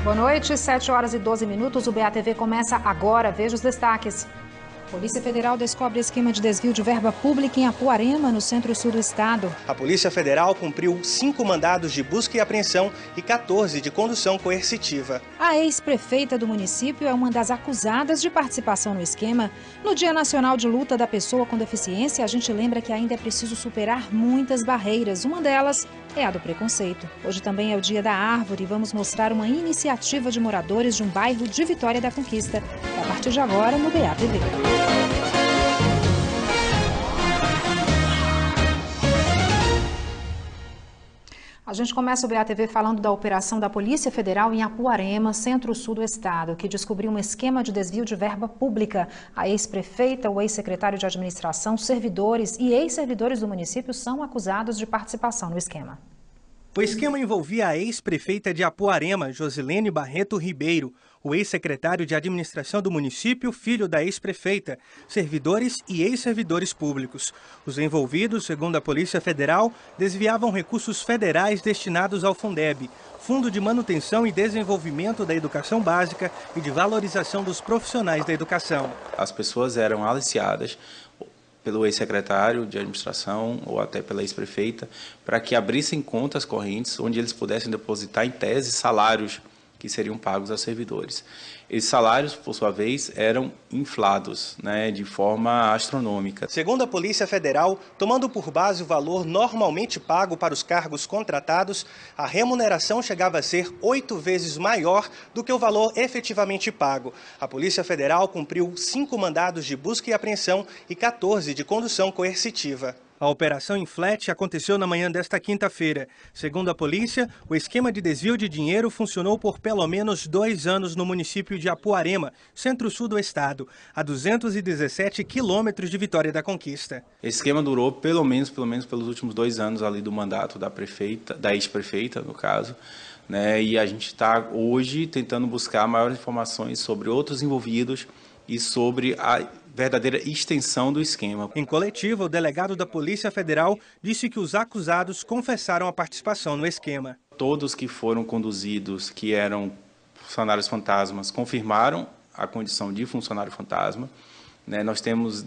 Boa noite, 7 horas e 12 minutos. O BATV começa agora. Veja os destaques. Polícia Federal descobre esquema de desvio de verba pública em Apuarema, no centro-sul do estado. A Polícia Federal cumpriu 5 mandados de busca e apreensão e 14 de condução coercitiva. A ex-prefeita do município é uma das acusadas de participação no esquema. No Dia Nacional de Luta da Pessoa com Deficiência, a gente lembra que ainda é preciso superar muitas barreiras. Uma delas é a do preconceito. Hoje também é o Dia da Árvore e vamos mostrar uma iniciativa de moradores de um bairro de Vitória da Conquista. É a partir de agora no BATV. A gente começa o BATV falando da operação da Polícia Federal em Apuarema, centro-sul do estado, que descobriu um esquema de desvio de verba pública. A ex-prefeita, o ex-secretário de administração, servidores e ex-servidores do município são acusados de participação no esquema. O esquema envolvia a ex-prefeita de Apuarema, Josilene Barreto Ribeiro, o ex-secretário de administração do município, filho da ex-prefeita, servidores e ex-servidores públicos. Os envolvidos, segundo a Polícia Federal, desviavam recursos federais destinados ao Fundeb, Fundo de Manutenção e Desenvolvimento da Educação Básica e de Valorização dos Profissionais da Educação. As pessoas eram aliciadas pelo ex-secretário de administração ou até pela ex-prefeita para que abrissem contas correntes onde eles pudessem depositar em tese salários que seriam pagos aos servidores. Esses salários, por sua vez, eram inflados, de forma astronômica. Segundo a Polícia Federal, tomando por base o valor normalmente pago para os cargos contratados, a remuneração chegava a ser 8 vezes maior do que o valor efetivamente pago. A Polícia Federal cumpriu 5 mandados de busca e apreensão e 14 de condução coercitiva. A operação em flat aconteceu na manhã desta quinta-feira. Segundo a polícia, o esquema de desvio de dinheiro funcionou por pelo menos 2 anos no município de Apuarema, centro-sul do estado, a 217 quilômetros de Vitória da Conquista. Esse esquema durou pelo menos pelos últimos 2 anos ali do mandato da prefeita, da ex-prefeita, no caso. E a gente está hoje tentando buscar maiores informações sobre outros envolvidos e sobre a verdadeira extensão do esquema. Em coletiva, o delegado da Polícia Federal disse que os acusados confessaram a participação no esquema. Todos que foram conduzidos, que eram funcionários fantasmas, confirmaram a condição de funcionário fantasma. Nós temos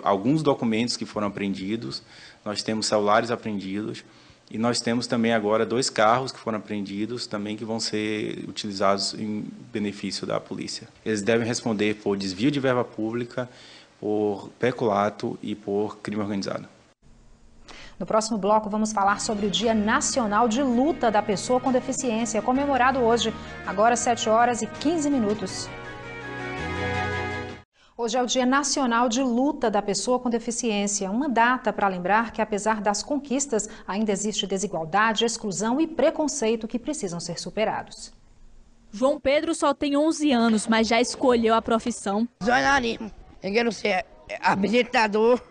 alguns documentos que foram apreendidos, nós temos celulares apreendidos, e nós temos também agora 2 carros que foram apreendidos, também que vão ser utilizados em benefício da polícia. Eles devem responder por desvio de verba pública, por peculato e por crime organizado. No próximo bloco vamos falar sobre o Dia Nacional de Luta da Pessoa com Deficiência, comemorado hoje, agora 7 horas e 15 minutos. Hoje é o Dia Nacional de Luta da Pessoa com Deficiência, uma data para lembrar que, apesar das conquistas, ainda existe desigualdade, exclusão e preconceito que precisam ser superados. João Pedro só tem 11 anos, mas já escolheu a profissão. Jornalismo. Eu quero ser apresentador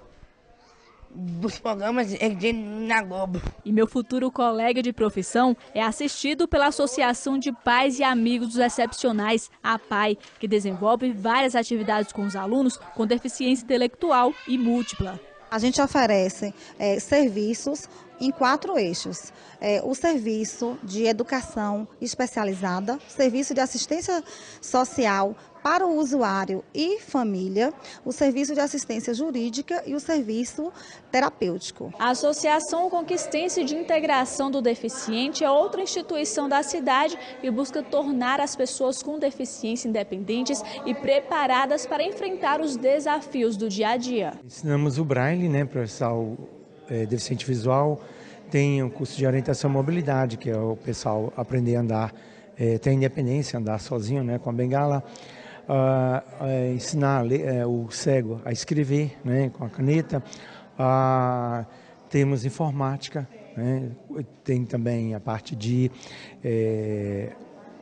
dos programas na Globo. E meu futuro colega de profissão é assistido pela Associação de Pais e Amigos dos Excepcionais, a APAI, que desenvolve várias atividades com os alunos com deficiência intelectual e múltipla. A gente oferece serviços em 4 eixos. O serviço de educação especializada, serviço de assistência social para o usuário e família, o serviço de assistência jurídica e o serviço terapêutico. A Associação Conquistense de Integração do Deficiente é outra instituição da cidade e busca tornar as pessoas com deficiência independentes e preparadas para enfrentar os desafios do dia a dia. Ensinamos o Braille, para o deficiente visual, tem o curso de orientação e mobilidade, que é o pessoal aprender a andar, ter independência, andar sozinho, com a bengala. Ensinar o cego a escrever, com a caneta. Temos informática, tem também a parte de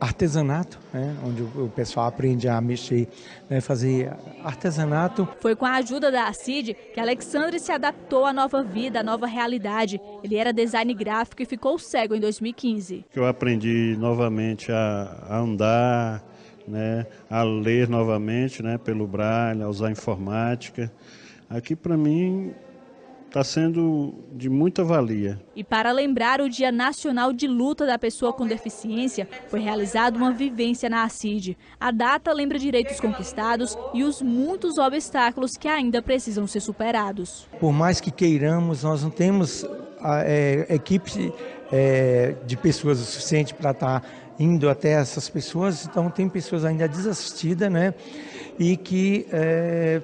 artesanato, onde o pessoal aprende a mexer, fazer artesanato. Foi com a ajuda da ACID que Alexandre se adaptou à nova vida, à nova realidade. Ele era design gráfico e ficou cego em 2015. Eu aprendi novamente a andar, a ler novamente, pelo Braille, a usar informática. Aqui, para mim, está sendo de muita valia. E para lembrar o Dia Nacional de Luta da Pessoa com Deficiência, foi realizada uma vivência na ACID. A data lembra direitos conquistados e os muitos obstáculos que ainda precisam ser superados. Por mais que queiramos, nós não temos equipe de pessoas o suficiente para estar indo até essas pessoas, então tem pessoas ainda desassistidas, né? E que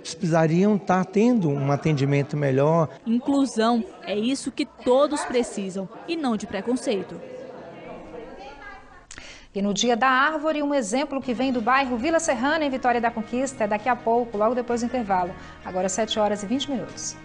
precisariam estar tendo um atendimento melhor. Inclusão, é isso que todos precisam e não de preconceito. E no Dia da Árvore, um exemplo que vem do bairro Vila Serrana, em Vitória da Conquista, é daqui a pouco, logo depois do intervalo. Agora 7h20.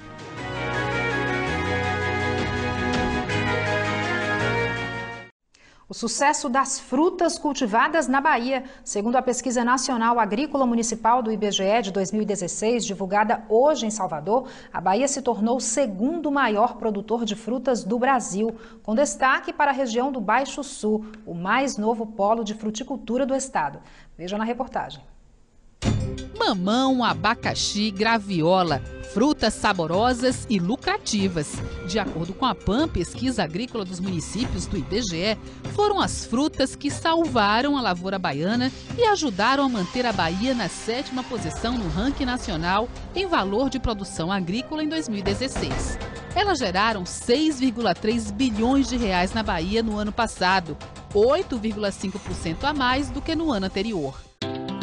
O sucesso das frutas cultivadas na Bahia. Segundo a Pesquisa Nacional Agrícola Municipal do IBGE de 2016, divulgada hoje em Salvador, a Bahia se tornou o segundo maior produtor de frutas do Brasil, com destaque para a região do Baixo Sul, o mais novo polo de fruticultura do estado. Veja na reportagem. Mamão, abacaxi, graviola, frutas saborosas e lucrativas. De acordo com a PAN, Pesquisa Agrícola dos Municípios do IBGE, foram as frutas que salvaram a lavoura baiana e ajudaram a manter a Bahia na 7ª posição no ranking nacional em valor de produção agrícola em 2016. Elas geraram 6,3 bilhões de reais na Bahia no ano passado, 8,5% a mais do que no ano anterior.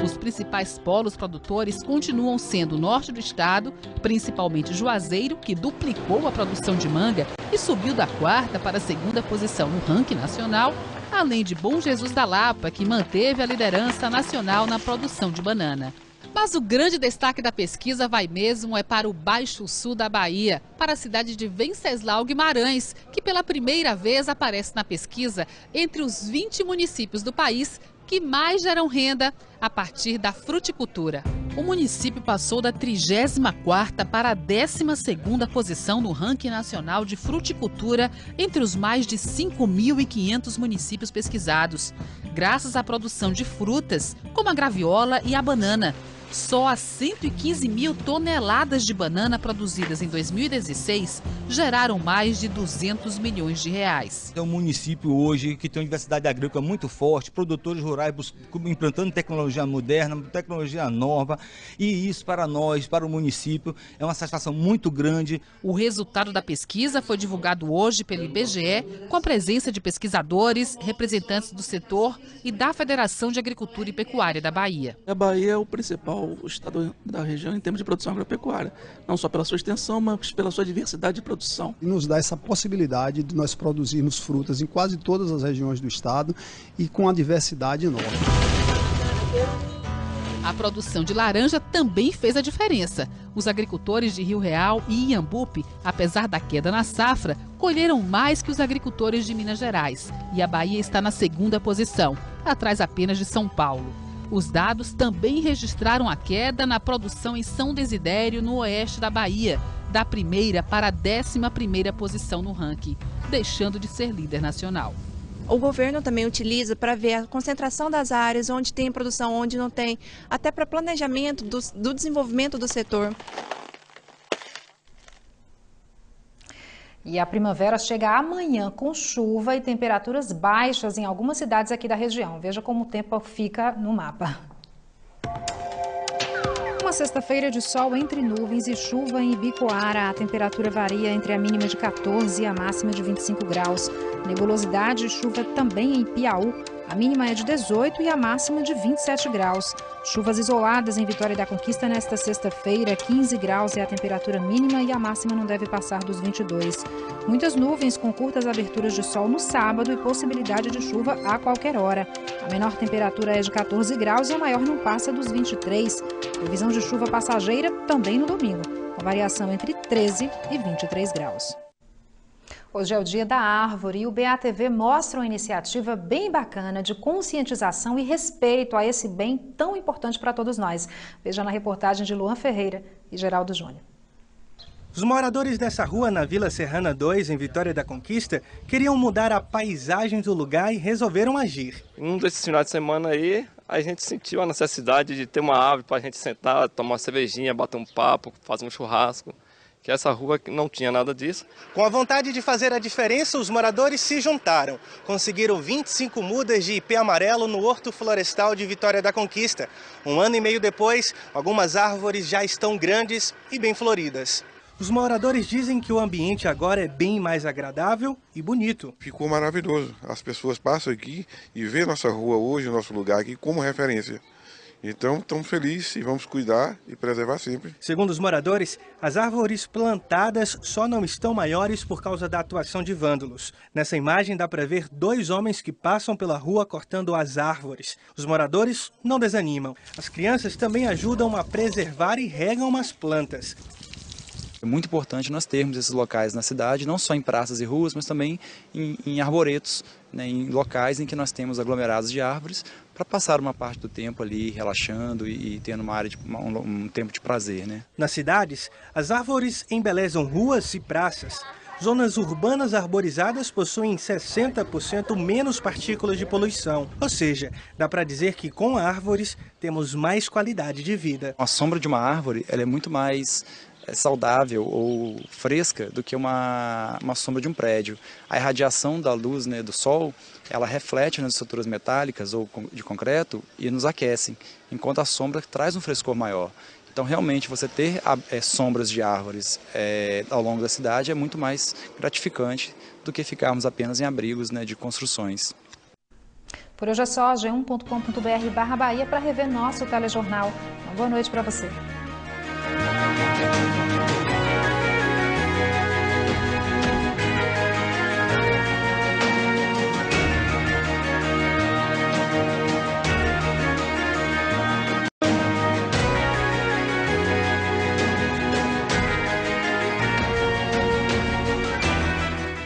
Os principais polos produtores continuam sendo o norte do estado, principalmente Juazeiro, que duplicou a produção de manga e subiu da 4ª para a 2ª posição no ranking nacional, além de Bom Jesus da Lapa, que manteve a liderança nacional na produção de banana. Mas o grande destaque da pesquisa vai mesmo para o Baixo Sul da Bahia, para a cidade de Venceslau Guimarães, que pela primeira vez aparece na pesquisa entre os 20 municípios do país que mais geram renda a partir da fruticultura. O município passou da 34ª para a 12ª posição no ranking nacional de fruticultura entre os mais de 5.500 municípios pesquisados, graças à produção de frutas como a graviola e a banana. Só as 115 mil toneladas de banana produzidas em 2016 geraram mais de 200 milhões de reais. É um município hoje que tem uma diversidade agrícola muito forte, produtores rurais implantando tecnologia moderna, tecnologia nova, e isso para nós, para o município, é uma satisfação muito grande. O resultado da pesquisa foi divulgado hoje pelo IBGE, com a presença de pesquisadores, representantes do setor e da Federação de Agricultura e Pecuária da Bahia. A Bahia é o principal estado da região em termos de produção agropecuária, não só pela sua extensão, mas pela sua diversidade de produção. E nos dá essa possibilidade de nós produzirmos frutas em quase todas as regiões do estado e com a diversidade enorme. A produção de laranja também fez a diferença. Os agricultores de Rio Real e Iambupe, apesar da queda na safra, colheram mais que os agricultores de Minas Gerais. E a Bahia está na 2ª posição, atrás apenas de São Paulo. Os dados também registraram a queda na produção em São Desidério, no oeste da Bahia, da 1ª para a 11ª posição no ranking, deixando de ser líder nacional. O governo também utiliza para ver a concentração das áreas, onde tem produção, onde não tem, até para planejamento do desenvolvimento do setor. E a primavera chega amanhã com chuva e temperaturas baixas em algumas cidades aqui da região. Veja como o tempo fica no mapa. Uma sexta-feira de sol entre nuvens e chuva em Ibicoara. A temperatura varia entre a mínima de 14 e a máxima de 25 graus. Nebulosidade e chuva também em Piauí. A mínima é de 18 e a máxima de 27 graus. Chuvas isoladas em Vitória da Conquista nesta sexta-feira, 15 graus é a temperatura mínima e a máxima não deve passar dos 22. Muitas nuvens com curtas aberturas de sol no sábado e possibilidade de chuva a qualquer hora. A menor temperatura é de 14 graus e a maior não passa dos 23. Previsão de chuva passageira também no domingo, com variação entre 13 e 23 graus. Hoje é o Dia da Árvore e o BATV mostra uma iniciativa bem bacana de conscientização e respeito a esse bem tão importante para todos nós. Veja na reportagem de Luan Ferreira e Geraldo Júnior. Os moradores dessa rua na Vila Serrana 2, em Vitória da Conquista, queriam mudar a paisagem do lugar e resolveram agir. Um desses finais de semana aí, a gente sentiu a necessidade de ter uma árvore para a gente sentar, tomar uma cervejinha, bater um papo, fazer um churrasco. que essa rua não tinha nada disso. Com a vontade de fazer a diferença, os moradores se juntaram. Conseguiram 25 mudas de ipê amarelo no Horto Florestal de Vitória da Conquista. 1 ano e meio depois, algumas árvores já estão grandes e bem floridas. Os moradores dizem que o ambiente agora é bem mais agradável e bonito. Ficou maravilhoso. As pessoas passam aqui e vê nossa rua hoje, nosso lugar aqui, como referência. Então, estamos felizes e vamos cuidar e preservar sempre. Segundo os moradores, as árvores plantadas só não estão maiores por causa da atuação de vândalos. Nessa imagem dá para ver 2 homens que passam pela rua cortando as árvores. Os moradores não desanimam. As crianças também ajudam a preservar e regam umas plantas. É muito importante nós termos esses locais na cidade, não só em praças e ruas, mas também em arboretos, né, em locais em que nós temos aglomerados de árvores, para passar uma parte do tempo ali relaxando e tendo uma área um tempo de prazer, né? Nas cidades, as árvores embelezam ruas e praças. Zonas urbanas arborizadas possuem 60% menos partículas de poluição. Ou seja, dá para dizer que com árvores temos mais qualidade de vida. A sombra de uma árvore ela é muito mais saudável ou fresca do que uma sombra de um prédio. A irradiação da luz, né, do sol, ela reflete nas estruturas metálicas ou de concreto e nos aquecem, enquanto a sombra traz um frescor maior. Então, realmente, você ter sombras de árvores ao longo da cidade é muito mais gratificante do que ficarmos apenas em abrigos, né, de construções. Por hoje é só, g1.com.br/Bahia para rever nosso telejornal. Uma boa noite para você.